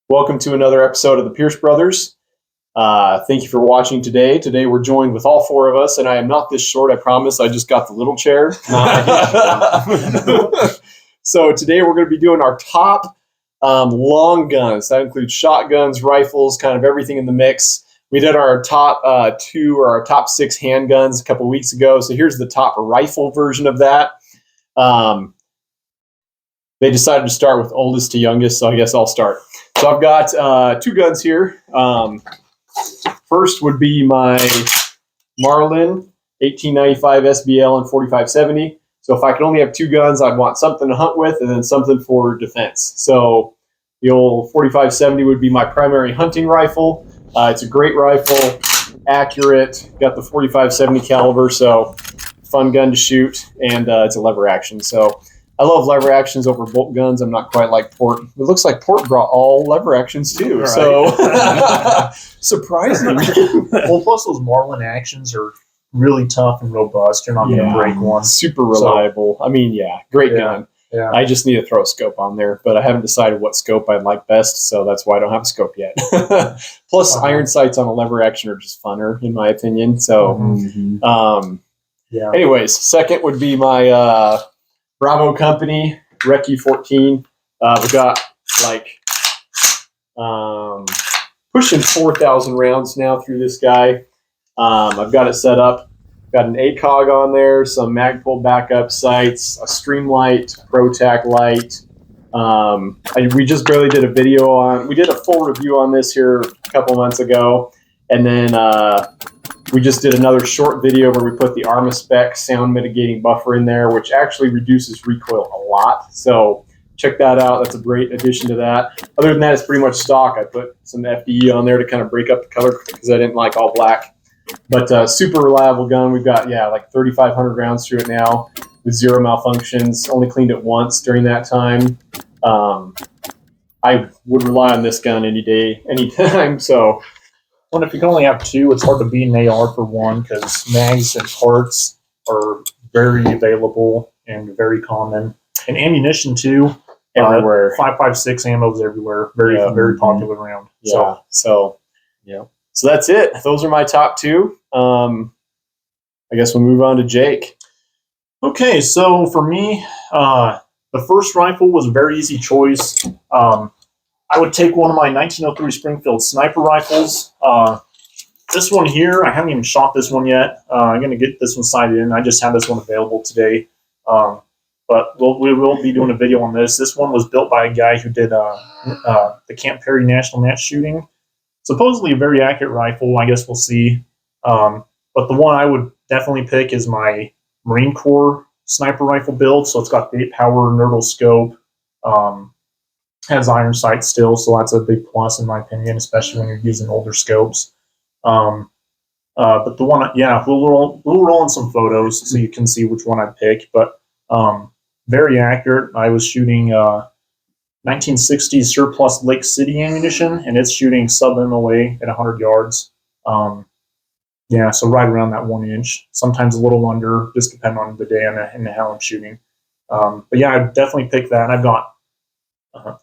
Welcome to another episode of the Pierce Brothers. Thank you for watching today. Today we're joined with all four of us, and I am not this short, I promise. I just got the little chair. So today we're going to be doing our top long guns. That includes shotguns, rifles, kind of everything in the mix. We did our top two or our top six handguns a couple weeks ago. So here's the top rifle version of that. They decided to start with oldest to youngest, so I guess I'll start. So I've got two guns here. First would be my Marlin 1895 SBL and 4570. So if I could only have two guns, I'd want something to hunt with and then something for defense. So the old 4570 would be my primary hunting rifle. It's a great rifle, accurate, got the 4570 caliber, so fun gun to shoot, and it's a lever action. So I love lever actions over bolt guns. I'm not quite like Port. It looks like Port brought all lever actions too. Right. So surprising. Well, plus those Marlin actions are really tough and robust. You're not going to break one. Super reliable. So, I mean, great gun. Yeah. I just need to throw a scope on there, but I haven't decided what scope I'd like best, so that's why I don't have a scope yet. Plus, iron sights on a lever action are just funner, in my opinion. So, anyways, second would be my Bravo Company Recce 14. We've got like pushing 4,000 rounds now through this guy. I've got it set up. Got an ACOG on there, some Magpul backup sights, a Streamlight, ProTac light. We just barely did a video on. We did a full review on this here a couple months ago, and then we just did another short video where we put the Armaspec sound mitigating buffer in there, which actually reduces recoil a lot. So check that out. That's a great addition to that. Other than that, it's pretty much stock. I put some FDE on there to kind of break up the color because I didn't like all black. But super reliable gun. We've got, like 3,500 rounds through it now with zero malfunctions. Only cleaned it once during that time. I would rely on this gun any day, anytime. So, well, if you can only have two, it's hard to beat an AR for one because mags and parts are very available and very common. And ammunition too. Everywhere. 5.56 ammo is everywhere. Very popular round. So that's it. Those are my top two. I guess we'll move on to Jake. Okay, so for me, the first rifle was a very easy choice. I would take one of my 1903 Springfield sniper rifles. This one here, I haven't even shot this one yet. I'm going to get this one sighted in. I just have this one available today. But we will be doing a video on this. This one was built by a guy who did the Camp Perry National Net shooting. Supposedly a very accurate rifle. I guess we'll see. But the one I would definitely pick is my Marine Corps sniper rifle build. So it's got the 8-power Nurdle scope. Has iron sights still, so that's a big plus in my opinion, especially when you're using older scopes. But the one, we'll roll in some photos so you can see which one I pick. But very accurate. I was shooting 1960s surplus Lake City ammunition, and it's shooting sub-MOA at 100 yards. So right around that 1 inch, sometimes a little under, just depending on the day and how I'm shooting. But I'd definitely pick that. And I've got a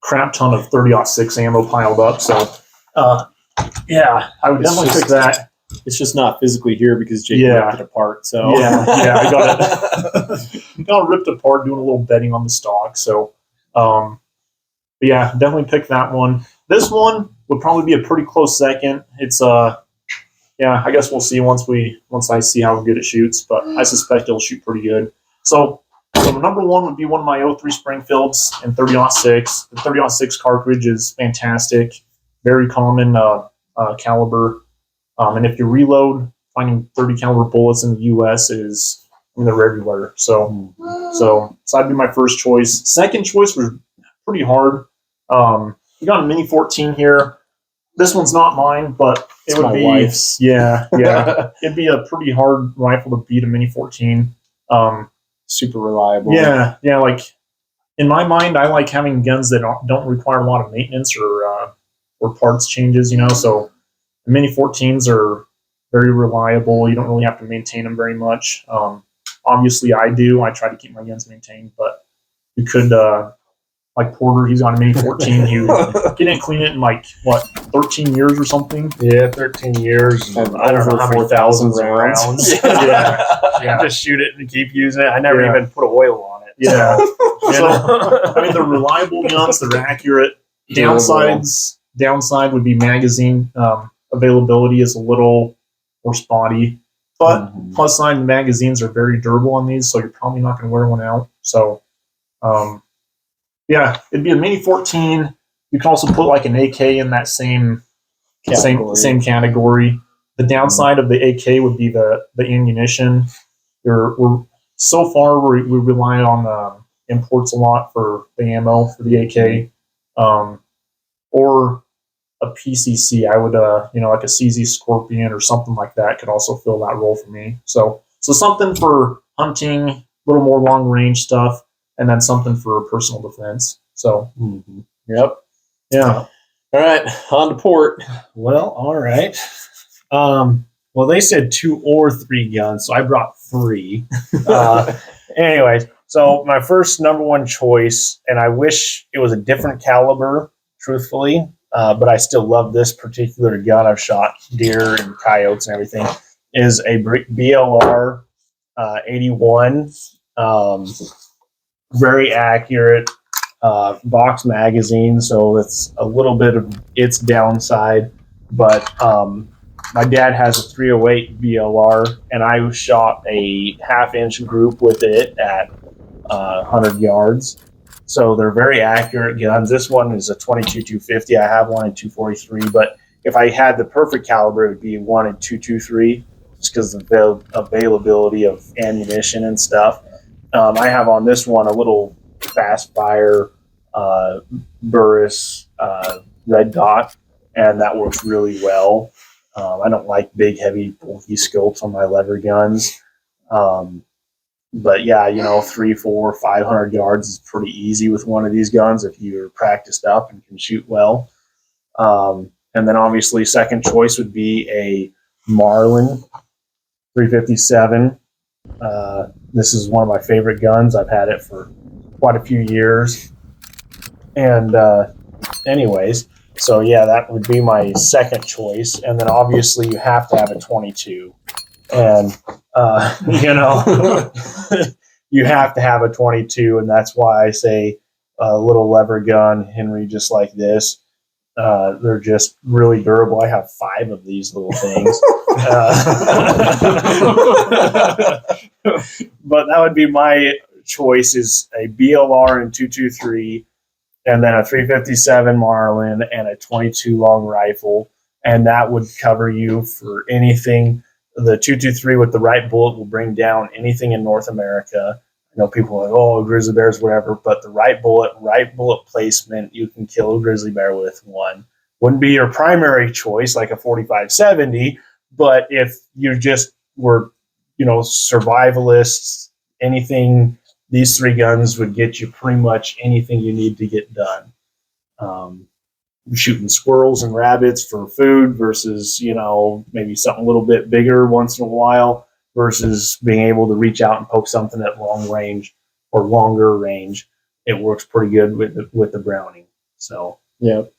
crap ton of 30-06 ammo piled up. So, I would definitely pick that. It's just not physically here because Jake ripped it apart. So I got it. Got ripped apart doing a little bedding on the stock. So, definitely pick that one. This one would probably be a pretty close second. It's I guess we'll see once I see how good it shoots, but I suspect it'll shoot pretty good. So the number one would be one of my 03 Springfields and 30-06. The 30-06 cartridge is fantastic, very common caliber. And if you reload, finding 30 caliber bullets in the U.S. they're everywhere. So that'd be my first choice. Second choice was pretty hard. We got a Mini 14 here. This one's not mine, but it would be wife's. It'd be a pretty hard rifle to beat a Mini 14. Super reliable. Like in my mind, I like having guns that don't require a lot of maintenance or parts changes. So the Mini 14s are very reliable. You don't really have to maintain them very much. Obviously, I do. I try to keep my guns maintained, but you could like Porter, he's on a Mini 14. He didn't clean it in like what 13 years or something. Yeah, 13 years. And I don't know how many 4,000 thousands of rounds. rounds. Yeah. Just shoot it and keep using it. I never Yeah. even put oil on it. Yeah. So, I mean, they're reliable guns. They're accurate. Downside would be magazine availability is a little more spotty, but plus side, the magazines are very durable on these, so you're probably not going to wear one out. So, yeah, it'd be a Mini 14. You can also put like an AK in that same category. The downside of the AK would be the ammunition. We're so far we rely on imports a lot for the ammo for the AK, or a PCC. I would like a CZ Scorpion or something like that could also fill that role for me. So something for hunting, a little more long range stuff, and then something for personal defense. So Yep. yeah. All right, on to port. well, all right. Well, they said 2 or 3 guns, so I brought 3. Anyways, so my first number one choice, and I wish it was a different caliber, truthfully, but I still love this particular gun. I've shot deer and coyotes and everything, is a BLR 81. Very accurate box magazine, so it's a little bit of its downside, but my dad has a 308 BLR, and I shot a half-inch group with it at 100 yards. So they're very accurate guns. This one is a 22-250. I have one in 243, but if I had the perfect caliber, it would be one in 223, just because of the availability of ammunition and stuff. I have on this one a little fast fire Burris red dot, and that works really well. I don't like big, heavy, bulky scopes on my lever guns. But yeah, 300, 400, 500 yards is pretty easy with one of these guns if you're practiced up and can shoot well. And then obviously second choice would be a Marlin 357. This is one of my favorite guns. I've had it for quite a few years. And anyways, so yeah, that would be my second choice. And then obviously you have to have a 22. And, you have to have a 22. And that's why I say a little lever gun, Henry, just like this. They're just really durable. I have 5 of these little things. But that would be my choice, is a BLR in 223, and then a 357 Marlin and a 22 long rifle. And that would cover you for anything. The 223 with the right bullet will bring down anything in North America. I know people are like, oh, grizzly bears, whatever, but the right bullet placement, you can kill a grizzly bear with one. Wouldn't be your primary choice like a 45-70, but if you just were, survivalists, anything, these 3 guns would get you pretty much anything you need to get done. Shooting squirrels and rabbits for food versus, maybe something a little bit bigger once in a while, versus being able to reach out and poke something at long range or longer range. It works pretty good with the Browning. So, Yep.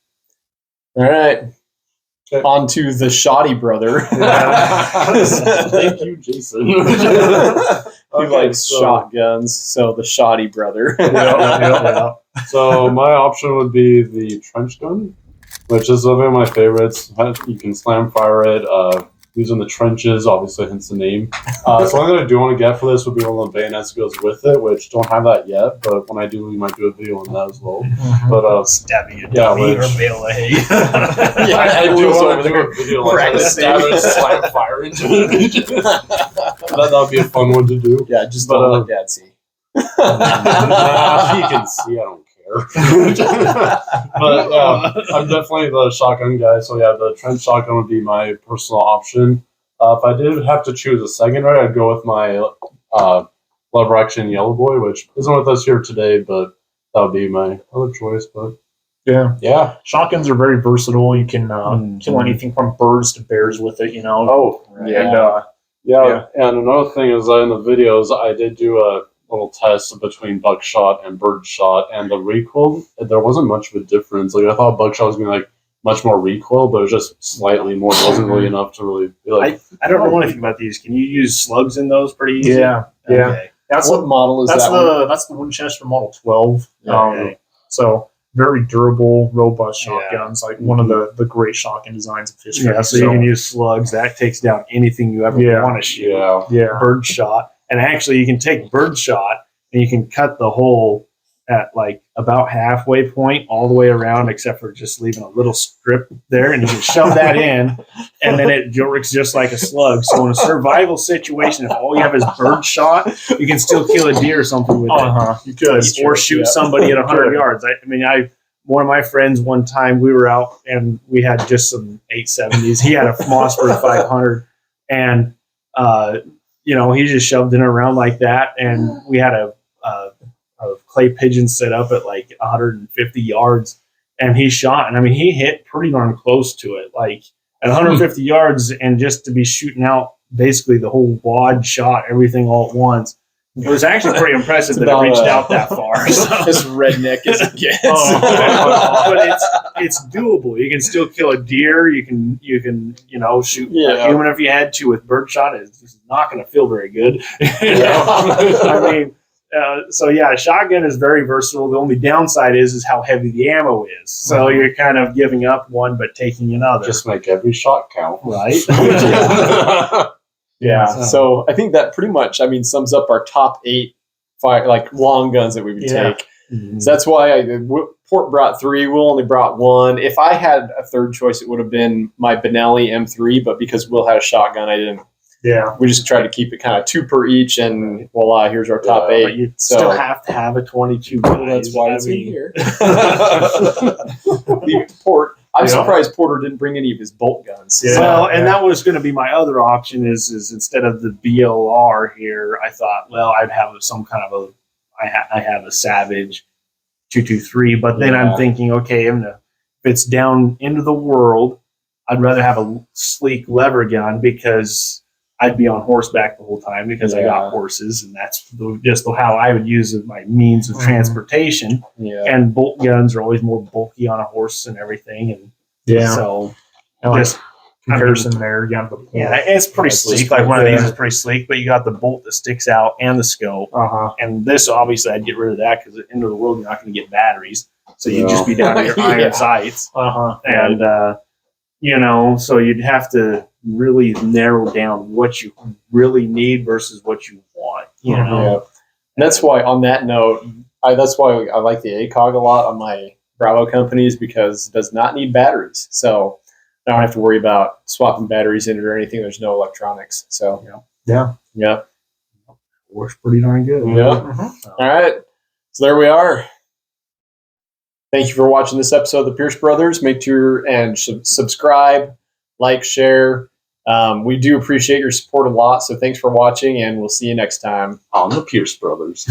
All right. Okay. On to the Shoddy brother. Thank you, Jason. He Okay, likes so- shotguns, so the Shoddy brother. Yeah. So my option would be the trench gun, which is one of my favorites. You can slam fire it using the trenches, obviously, hence the name. So one thing I do want to get for this would be one of the bayonets that goes with it, which don't have that yet, but when I do, we might do a video on that as well. But Stabbing a yeah, dummy or which- bale of hay. Yeah, I do was want over to do there a video like that, practicing. stab it, slam fire into it. That would be a fun one to do. Yeah, just But, don't let Dad see. Nah, he can see, I don't care. But yeah, I'm definitely the shotgun guy. So yeah, the trench shotgun would be my personal option. If I did have to choose a second, I'd go with my lever action Yellow Boy, which isn't with us here today, but that would be my other choice. But Yeah. Shotguns are very versatile. You can kill anything from birds to bears with it, oh Yeah. And yeah, and another thing is in the videos I did do a little test between buckshot and birdshot, and the recoil, there wasn't much of a difference. Like I thought buckshot was gonna be like much more recoil, but it was just slightly more. It wasn't really enough to really be like. I don't know anything about these. Can you use slugs in those pretty easy? Yeah. Okay. That's What model is that's that the one? that's the Winchester Model 12. Okay. So very durable, robust Yeah. shotguns. Like one of the great shotgun designs of history. Yeah, so you can use slugs. That takes down anything you ever Yeah. want to shoot. Yeah. yeah. Birdshot, and actually you can take birdshot and you can cut the hole at like about halfway point all the way around, except for just leaving a little strip there, and you can shove that in, and then it works just like a slug. So in a survival situation, if all you have is birdshot, you can still kill a deer or something with it. You could. Or shoot somebody at 100 yards. I mean, one of my friends one time we were out and we had just some 870s. He had a Mossberg 500, and he just shoved it around like that, and we had a clay pigeon set up at like 150 yards, and he shot, and I mean he hit pretty darn close to it, like at 150 yards, and just to be shooting out basically the whole wad shot, everything all at once. It was actually pretty impressive that it reached out that far. So. As redneck as it gets. But it's doable. You can still kill a deer. You can shoot a human if you had to with birdshot. It's not going to feel very good. I mean, so yeah, a shotgun is very versatile. The only downside is how heavy the ammo is. So you're kind of giving up one but taking another. Just make every shot count. Right. Yeah. So I think that pretty much, sums up our top 8 long guns that we would take. Mhm. So that's why Port brought 3. Will only brought 1. If I had a third choice, it would have been my Benelli M3, but because Will had a shotgun, I didn't. Yeah. We just tried to keep it kind of 2 per each, and voila, here's our top 8. But you So- still have to have a 22. Well, that's why it's in mean, here. Leave it to Port. I'm surprised Porter didn't bring any of his bolt guns. Yeah. Well, and that was going to be my other option is instead of the BLR here, I thought, well, I'd have some kind of I have a Savage 223, but then Yeah. I'm thinking, okay, if it's down into the world, I'd rather have a sleek lever gun because I'd be on horseback the whole time because I got horses, and that's just how I would use my means of transportation. Yeah. And bolt guns are always more bulky on a horse and everything, and Yeah. so Like just comparison there. You have the yeah, it's pretty That's sleek. just Like one of pretty these good. is pretty sleek, but you got the bolt that sticks out and the scope. And this, obviously, I'd get rid of that because at the end of the world, you're not going to get batteries, so you'd just be down to your Yeah. iron sights. And so you'd have to really narrow down what you really need versus what you want. You know, Yeah. And that's why, on that note, that's why I like the ACOG a lot on my Bravo companies, because it does not need batteries. So I don't have to worry about swapping batteries in it or anything. There's no electronics. So, Yeah. yeah. works pretty darn good. Yeah. All right. So there we are. Thank you for watching this episode of the Pierce Brothers. Make sure and subscribe, like, share. We do appreciate your support a lot. So thanks for watching, and we'll see you next time. On the Pierce Brothers.